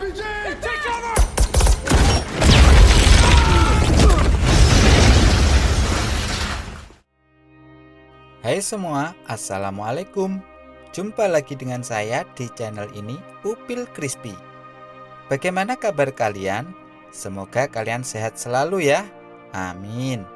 Hai semua, Assalamualaikum. Jumpa lagi dengan saya di channel ini, Upil Crispy. Bagaimana kabar kalian? Semoga kalian sehat selalu ya. Amin.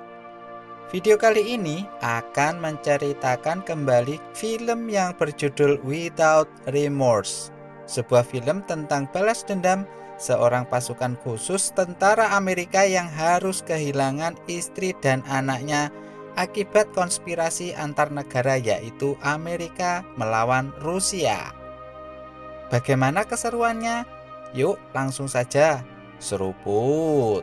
Video kali ini akan menceritakan kembali film yang berjudul Without Remorse. Sebuah film tentang balas dendam seorang pasukan khusus tentara Amerika yang harus kehilangan istri dan anaknya akibat konspirasi antar negara, yaitu Amerika melawan Rusia. Bagaimana keseruannya? Yuk langsung saja seruput.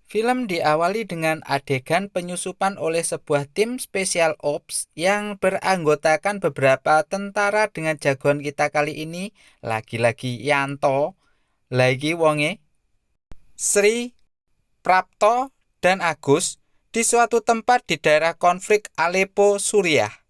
Film diawali dengan adegan penyusupan oleh sebuah tim Special Ops yang beranggotakan beberapa tentara dengan jagoan kita kali ini, lagi-lagi Yanto, lagi Wonge, Sri, Prapto, dan Agus di suatu tempat di daerah konflik Aleppo, Suriah.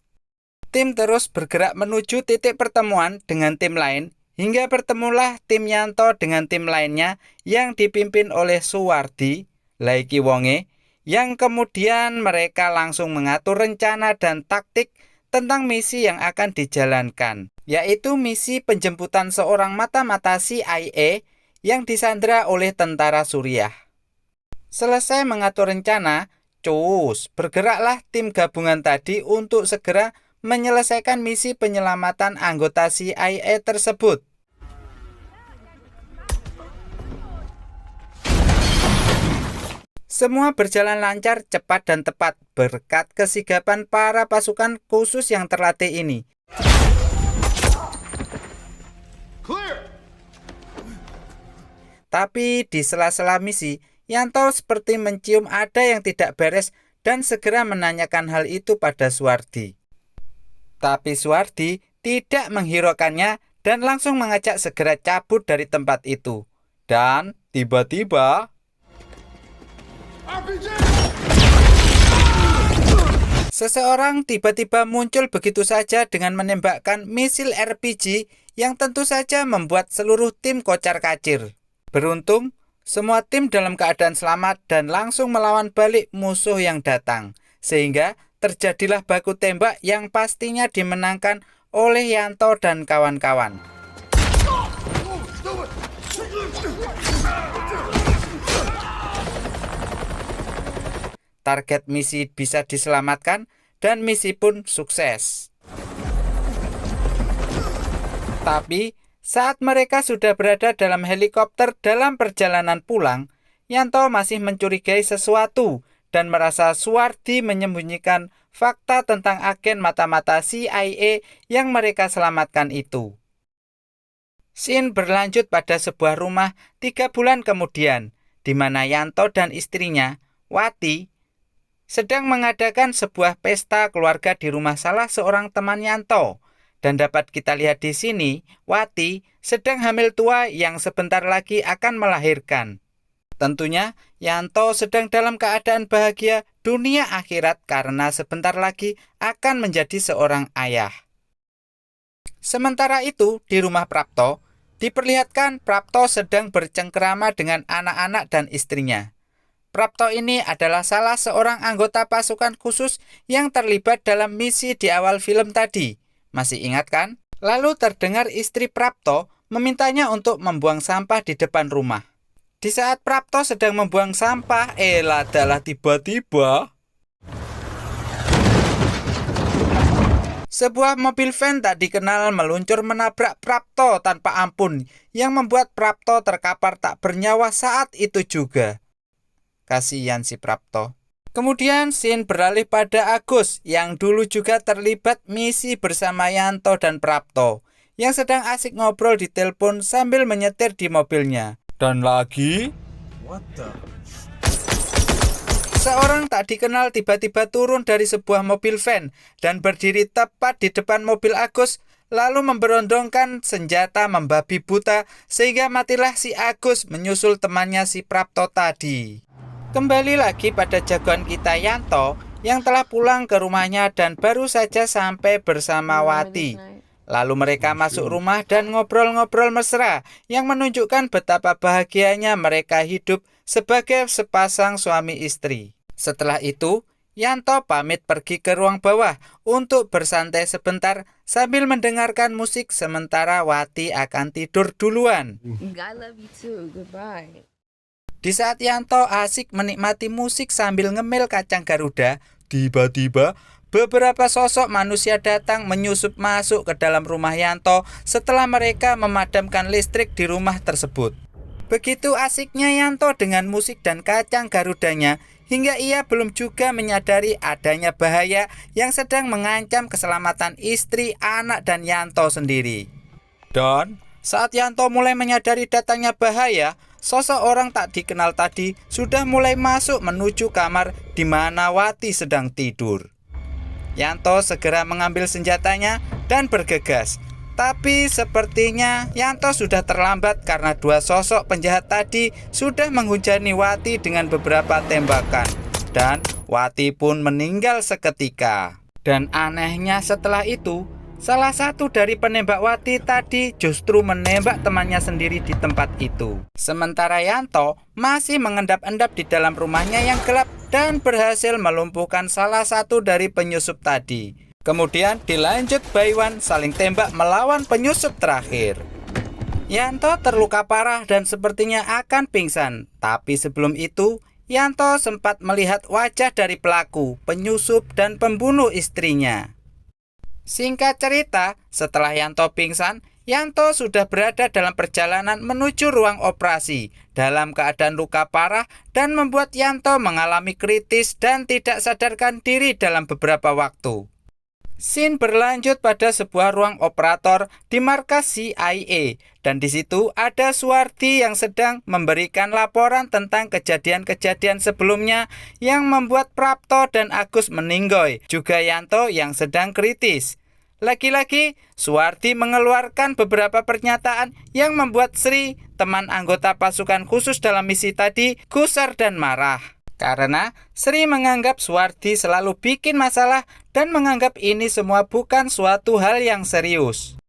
Tim terus bergerak menuju titik pertemuan dengan tim lain hingga bertemulah tim Yanto dengan tim lainnya yang dipimpin oleh Suwardi, Laiki Wonge, yang kemudian mereka langsung mengatur rencana dan taktik tentang misi yang akan dijalankan, yaitu misi penjemputan seorang mata-mata CIA yang disandra oleh tentara Suriah. Selesai mengatur rencana, bergeraklah tim gabungan tadi untuk segera menyelesaikan misi penyelamatan anggota CIA tersebut. Semua berjalan lancar, cepat dan tepat berkat kesigapan para pasukan khusus yang terlatih ini. Tapi di sela-sela misi, Yanto seperti mencium ada yang tidak beres dan segera menanyakan hal itu pada Suwardi. Tapi Suwardi tidak menghiraukannya dan langsung mengajak segera cabut dari tempat itu. Dan tiba-tiba seseorang tiba-tiba muncul begitu saja dengan menembakkan misil RPG yang tentu saja membuat seluruh tim kocar-kacir. Beruntung, semua tim dalam keadaan selamat dan langsung melawan balik musuh yang datang, sehingga terjadilah baku tembak yang pastinya dimenangkan oleh Yanto dan kawan-kawan. Target misi bisa diselamatkan dan misi pun sukses. Tapi saat mereka sudah berada dalam helikopter dalam perjalanan pulang, Yanto masih mencurigai sesuatu dan merasa Suwardi menyembunyikan fakta tentang agen mata-mata CIA yang mereka selamatkan itu. Scene berlanjut pada sebuah rumah 3 bulan kemudian, di mana Yanto dan istrinya, Wati, sedang mengadakan sebuah pesta keluarga di rumah salah seorang teman Yanto. Dan dapat kita lihat di sini, Wati sedang hamil tua yang sebentar lagi akan melahirkan. Tentunya, Yanto sedang dalam keadaan bahagia dunia akhirat karena sebentar lagi akan menjadi seorang ayah. Sementara itu, di rumah Prapto, diperlihatkan Prapto sedang bercengkerama dengan anak-anak dan istrinya. Prapto ini adalah salah seorang anggota pasukan khusus yang terlibat dalam misi di awal film tadi. Masih ingat kan? Lalu terdengar istri Prapto memintanya untuk membuang sampah di depan rumah. Di saat Prapto sedang membuang sampah, adalah tiba-tiba sebuah mobil van tak dikenal meluncur menabrak Prapto tanpa ampun, yang membuat Prapto terkapar tak bernyawa saat itu juga. Kasihan si Prapto. Kemudian scene beralih pada Agus yang dulu juga terlibat misi bersama Yanto dan Prapto, yang sedang asik ngobrol di telepon sambil menyetir di mobilnya. Dan lagi, seorang tak dikenal tiba-tiba turun dari sebuah mobil van dan berdiri tepat di depan mobil Agus, lalu memberondongkan senjata membabi buta sehingga matilah si Agus menyusul temannya si Prapto tadi. Kembali lagi pada jagoan kita Yanto yang telah pulang ke rumahnya dan baru saja sampai bersama Wati. Lalu mereka masuk rumah dan ngobrol-ngobrol mesra yang menunjukkan betapa bahagianya mereka hidup sebagai sepasang suami istri. Setelah itu, Yanto pamit pergi ke ruang bawah untuk bersantai sebentar sambil mendengarkan musik sementara Wati akan tidur duluan. I love you too. Goodbye. Di saat Yanto asik menikmati musik sambil ngemil kacang Garuda, tiba-tiba beberapa sosok manusia datang menyusup masuk ke dalam rumah Yanto setelah mereka memadamkan listrik di rumah tersebut. Begitu asiknya Yanto dengan musik dan kacang Garudanya, hingga ia belum juga menyadari adanya bahaya yang sedang mengancam keselamatan istri, anak, dan Yanto sendiri. Dan saat Yanto mulai menyadari datangnya bahaya, sosok orang tak dikenal tadi sudah mulai masuk menuju kamar di mana Wati sedang tidur. Yanto segera mengambil senjatanya dan bergegas. Tapi sepertinya Yanto sudah terlambat karena dua sosok penjahat tadi sudah menghujani Wati dengan beberapa tembakan. Dan Wati pun meninggal seketika. Dan anehnya setelah itu, salah satu dari penembak Wati tadi justru menembak temannya sendiri di tempat itu. Sementara Yanto masih mengendap-endap di dalam rumahnya yang gelap dan berhasil melumpuhkan salah satu dari penyusup tadi. Kemudian dilanjut Baiwan saling tembak melawan penyusup terakhir. Yanto terluka parah dan sepertinya akan pingsan. Tapi sebelum itu, Yanto sempat melihat wajah dari pelaku, penyusup dan pembunuh istrinya. Singkat cerita, setelah Yanto pingsan, Yanto sudah berada dalam perjalanan menuju ruang operasi dalam keadaan luka parah dan membuat Yanto mengalami kritis dan tidak sadarkan diri dalam beberapa waktu. Scene berlanjut pada sebuah ruang operator di markas CIA dan di situ ada Suwardi yang sedang memberikan laporan tentang kejadian-kejadian sebelumnya yang membuat Prapto dan Agus meninggoy, juga Yanto yang sedang kritis. Lagi-lagi, Suwardi mengeluarkan beberapa pernyataan yang membuat Sri, teman anggota pasukan khusus dalam misi tadi, gusar dan marah. Karena Sri menganggap Suwardi selalu bikin masalah dan menganggap ini semua bukan suatu hal yang serius.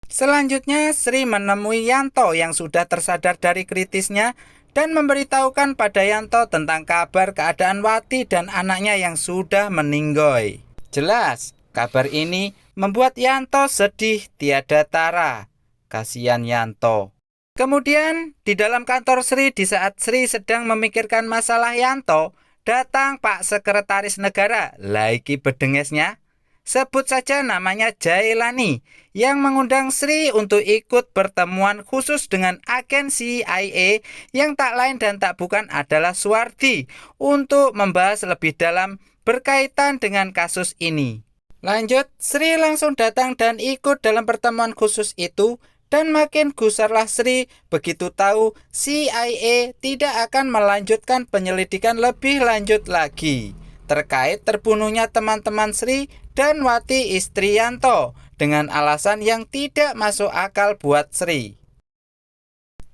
Selanjutnya, Sri menemui Yanto yang sudah tersadar dari kritisnya dan memberitahukan pada Yanto tentang kabar keadaan Wati dan anaknya yang sudah meninggoy. Jelas, kabar ini membuat Yanto sedih tiada tara. Kasihan Yanto. Kemudian, di dalam kantor Sri, di saat Sri sedang memikirkan masalah Yanto, datang Pak Sekretaris Negara, laiki bedengesnya. Sebut saja namanya Jailani, yang mengundang Sri untuk ikut pertemuan khusus dengan agen CIA yang tak lain dan tak bukan adalah Suwardi untuk membahas lebih dalam berkaitan dengan kasus ini. Lanjut, Sri langsung datang dan ikut dalam pertemuan khusus itu. Dan makin gusarlah Sri begitu tahu CIA tidak akan melanjutkan penyelidikan lebih lanjut lagi terkait terbunuhnya teman-teman Sri dan Wati istri Yanto dengan alasan yang tidak masuk akal buat Sri.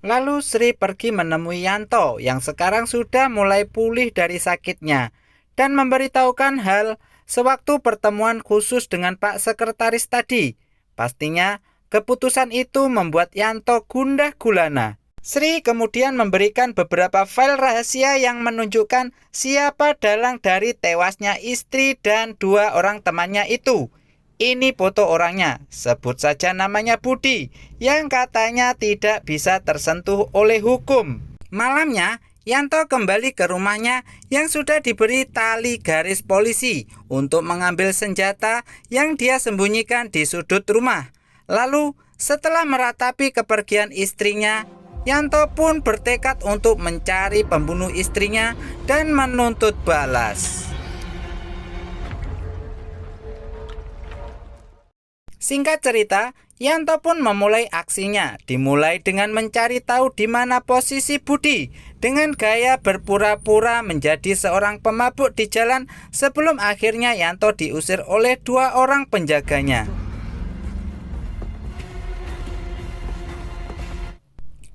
Lalu Sri pergi menemui Yanto yang sekarang sudah mulai pulih dari sakitnya dan memberitahukan hal sewaktu pertemuan khusus dengan Pak Sekretaris tadi. Pastinya keputusan itu membuat Yanto gundah gulana. Sri kemudian memberikan beberapa file rahasia yang menunjukkan siapa dalang dari tewasnya istri dan dua orang temannya itu. Ini foto orangnya, sebut saja namanya Budi, yang katanya tidak bisa tersentuh oleh hukum. Malamnya, Yanto kembali ke rumahnya yang sudah diberi tali garis polisi untuk mengambil senjata yang dia sembunyikan di sudut rumah. Lalu, setelah meratapi kepergian istrinya, Yanto pun bertekad untuk mencari pembunuh istrinya dan menuntut balas. Singkat cerita, Yanto pun memulai aksinya, dimulai dengan mencari tahu di mana posisi Budi dengan gaya berpura-pura menjadi seorang pemabuk di jalan sebelum akhirnya Yanto diusir oleh dua orang penjaganya.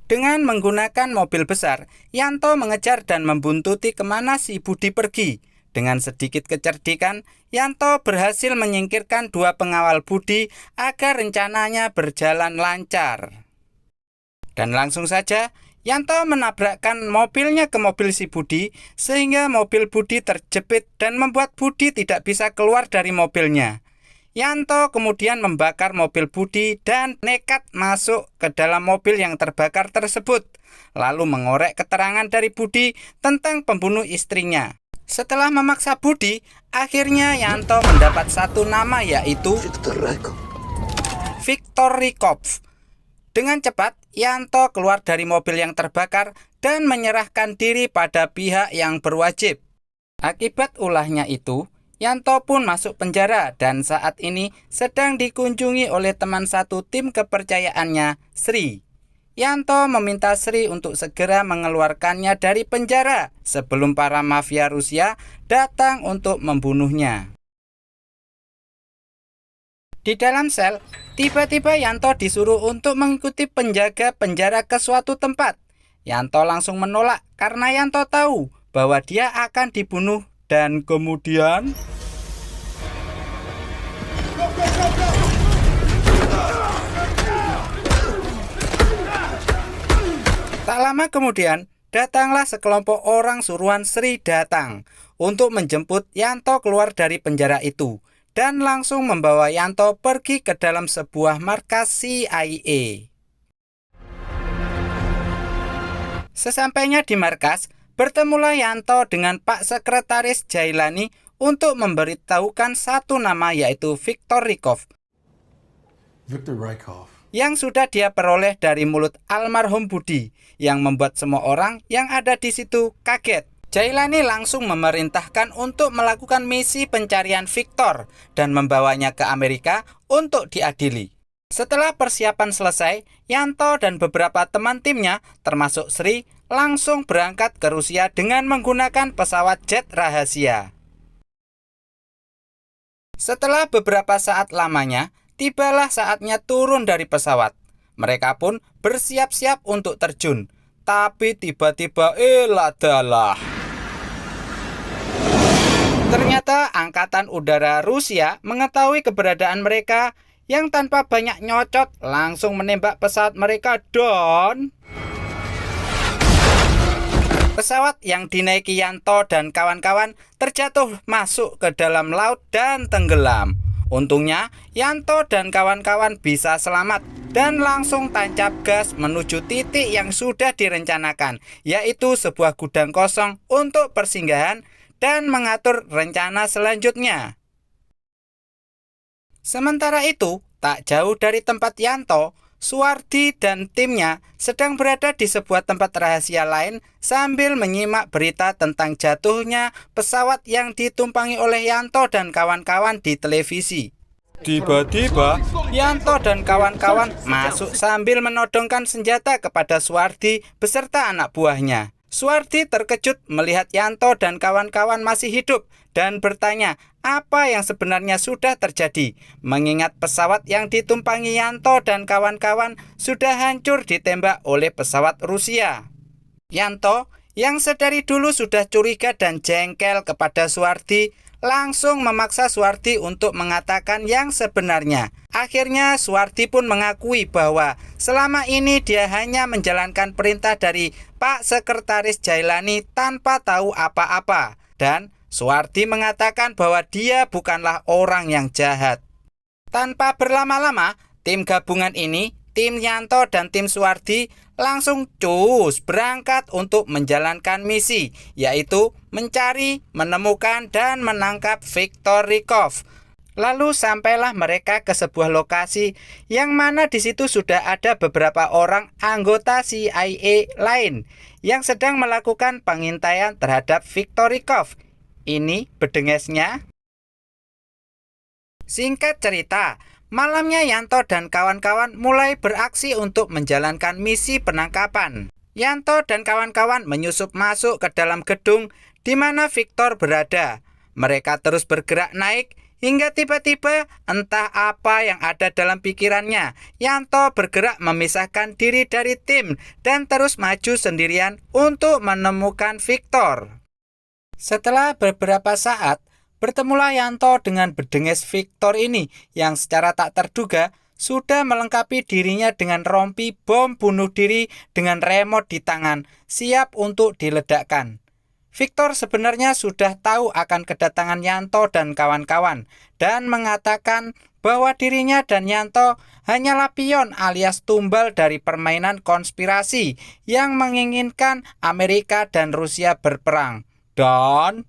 Dengan menggunakan mobil besar, Yanto mengejar dan membuntuti kemana si Budi pergi. Dengan sedikit kecerdikan, Yanto berhasil menyingkirkan 2 pengawal Budi agar rencananya berjalan lancar. Dan langsung saja, Yanto menabrakkan mobilnya ke mobil si Budi, sehingga mobil Budi terjepit dan membuat Budi tidak bisa keluar dari mobilnya. Yanto kemudian membakar mobil Budi dan nekat masuk ke dalam mobil yang terbakar tersebut, lalu mengorek keterangan dari Budi tentang pembunuh istrinya. Setelah memaksa Budi, akhirnya Yanto mendapat satu nama, yaitu Viktor Rykov. Dengan cepat, Yanto keluar dari mobil yang terbakar dan menyerahkan diri pada pihak yang berwajib. Akibat ulahnya itu, Yanto pun masuk penjara dan saat ini sedang dikunjungi oleh teman satu tim kepercayaannya, Sri. Yanto meminta Sri untuk segera mengeluarkannya dari penjara sebelum para mafia Rusia datang untuk membunuhnya. Di dalam sel, tiba-tiba Yanto disuruh untuk mengikuti penjaga penjara ke suatu tempat. Yanto langsung menolak karena Yanto tahu bahwa dia akan dibunuh dan kemudian tak lama kemudian, datanglah sekelompok orang suruhan Sri datang untuk menjemput Yanto keluar dari penjara itu dan langsung membawa Yanto pergi ke dalam sebuah markas CIA. Sesampainya di markas, bertemulah Yanto dengan Pak Sekretaris Jailani untuk memberitahukan satu nama, yaitu Viktor Rykov. Viktor Rykov. Yang sudah dia peroleh dari mulut almarhum Budi, yang membuat semua orang yang ada di situ kaget. Jailani langsung memerintahkan untuk melakukan misi pencarian Viktor dan membawanya ke Amerika untuk diadili. Setelah persiapan selesai, Yanto dan beberapa teman timnya, termasuk Sri, langsung berangkat ke Rusia dengan menggunakan pesawat jet rahasia. Setelah beberapa saat lamanya, tibalah saatnya turun dari pesawat. Mereka pun bersiap-siap untuk terjun. Tapi tiba-tiba ladalah. Ternyata Angkatan Udara Rusia mengetahui keberadaan mereka yang tanpa banyak nyocot langsung menembak pesawat mereka dan pesawat yang dinaiki Yanto dan kawan-kawan terjatuh masuk ke dalam laut dan tenggelam. Untungnya, Yanto dan kawan-kawan bisa selamat dan langsung tancap gas menuju titik yang sudah direncanakan, yaitu sebuah gudang kosong untuk persinggahan dan mengatur rencana selanjutnya. Sementara itu, tak jauh dari tempat Yanto, Suwardi dan timnya sedang berada di sebuah tempat rahasia lain sambil menyimak berita tentang jatuhnya pesawat yang ditumpangi oleh Yanto dan kawan-kawan di televisi. Tiba-tiba, Yanto dan kawan-kawan masuk sambil menodongkan senjata kepada Suwardi beserta anak buahnya. Suwardi terkejut melihat Yanto dan kawan-kawan masih hidup dan bertanya apa yang sebenarnya sudah terjadi, mengingat pesawat yang ditumpangi Yanto dan kawan-kawan sudah hancur ditembak oleh pesawat Rusia. Yanto, yang sedari dulu sudah curiga dan jengkel kepada Suwardi, langsung memaksa Suwardi untuk mengatakan yang sebenarnya. Akhirnya Suwardi pun mengakui bahwa selama ini dia hanya menjalankan perintah dari Pak Sekretaris Jailani tanpa tahu apa-apa. Dan Suwardi mengatakan bahwa dia bukanlah orang yang jahat. Tanpa berlama-lama, tim gabungan ini, tim Yanto dan tim Suwardi langsung cus berangkat untuk menjalankan misi, yaitu mencari, menemukan, dan menangkap Viktor Rykov. Lalu sampailah mereka ke sebuah lokasi yang mana di situ sudah ada beberapa orang anggota CIA lain yang sedang melakukan pengintaian terhadap Viktor Rykov. Ini bedengesnya. Singkat cerita, malamnya Yanto dan kawan-kawan mulai beraksi untuk menjalankan misi penangkapan. Yanto dan kawan-kawan menyusup masuk ke dalam gedung di mana Viktor berada. Mereka terus bergerak naik hingga tiba-tiba entah apa yang ada dalam pikirannya. Yanto bergerak memisahkan diri dari tim dan terus maju sendirian untuk menemukan Viktor. Setelah beberapa saat, bertemulah Yanto dengan bedengis Victor ini yang secara tak terduga sudah melengkapi dirinya dengan rompi bom bunuh diri dengan remote di tangan, siap untuk diledakkan. Victor sebenarnya sudah tahu akan kedatangan Yanto dan kawan-kawan dan mengatakan bahwa dirinya dan Yanto hanyalah pion alias tumbal dari permainan konspirasi yang menginginkan Amerika dan Rusia berperang. Dan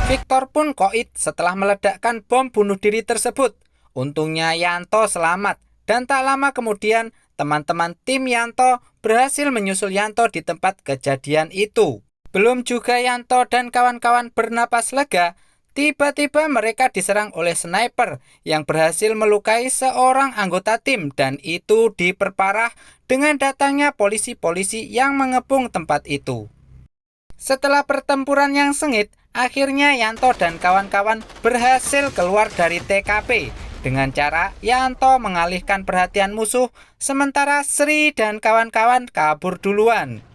Victor pun koit setelah meledakkan bom bunuh diri tersebut. Untungnya Yanto selamat dan tak lama kemudian teman-teman tim Yanto berhasil menyusul Yanto di tempat kejadian itu. Belum juga Yanto dan kawan-kawan bernapas lega, tiba-tiba mereka diserang oleh sniper yang berhasil melukai seorang anggota tim dan itu diperparah dengan datangnya polisi-polisi yang mengepung tempat itu. Setelah pertempuran yang sengit, akhirnya Yanto dan kawan-kawan berhasil keluar dari TKP dengan cara Yanto mengalihkan perhatian musuh sementara Sri dan kawan-kawan kabur duluan.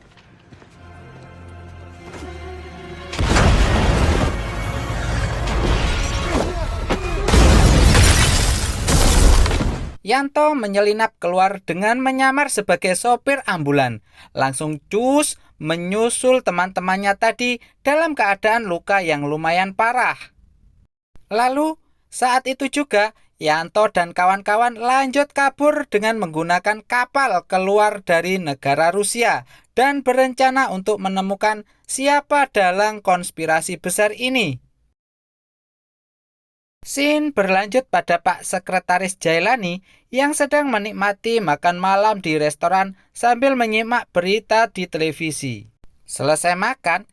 Yanto menyelinap keluar dengan menyamar sebagai sopir ambulan, langsung cus menyusul teman-temannya tadi dalam keadaan luka yang lumayan parah. Lalu, saat itu juga, Yanto dan kawan-kawan lanjut kabur dengan menggunakan kapal keluar dari negara Rusia dan berencana untuk menemukan siapa dalang konspirasi besar ini. Scene berlanjut pada Pak Sekretaris Jailani yang sedang menikmati makan malam di restoran sambil menyimak berita di televisi. Selesai makan,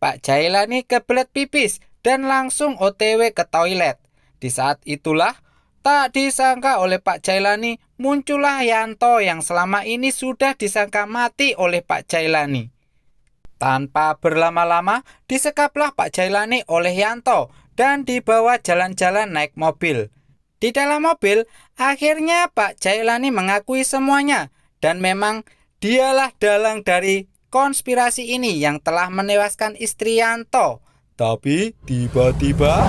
Pak Jailani kebelet pipis dan langsung OTW ke toilet. Di saat itulah, tak disangka oleh Pak Jailani, muncullah Yanto yang selama ini sudah disangka mati oleh Pak Jailani. Tanpa berlama-lama, disekaplah Pak Jailani oleh Yanto dan dibawa jalan-jalan naik mobil. Di dalam mobil, akhirnya Pak Jailani mengakui semuanya dan memang dialah dalang dari konspirasi ini yang telah menewaskan istri Yanto. Tapi tiba-tiba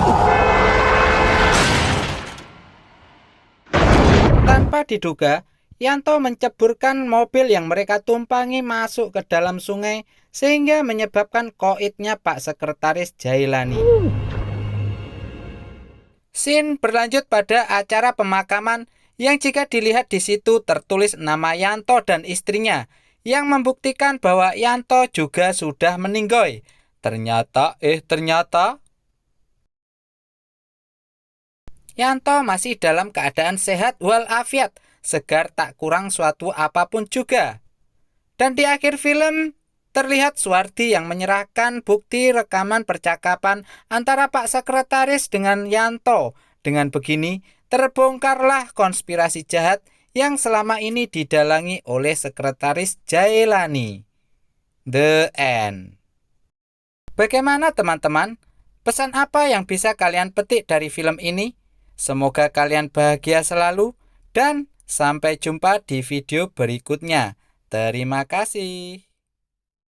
tanpa diduga, Yanto menceburkan mobil yang mereka tumpangi masuk ke dalam sungai sehingga menyebabkan koitnya Pak Sekretaris Jailani. Scene berlanjut pada acara pemakaman yang jika dilihat di situ tertulis nama Yanto dan istrinya yang membuktikan bahwa Yanto juga sudah meninggoy. Ternyata Yanto masih dalam keadaan sehat walafiat, segar tak kurang suatu apapun juga. Dan di akhir film terlihat Suwardi yang menyerahkan bukti rekaman percakapan antara Pak Sekretaris dengan Yanto. Dengan begini, terbongkarlah konspirasi jahat yang selama ini didalangi oleh Sekretaris Jailani. The end. Bagaimana teman-teman? Pesan apa yang bisa kalian petik dari film ini? Semoga kalian bahagia selalu dan sampai jumpa di video berikutnya. Terima kasih.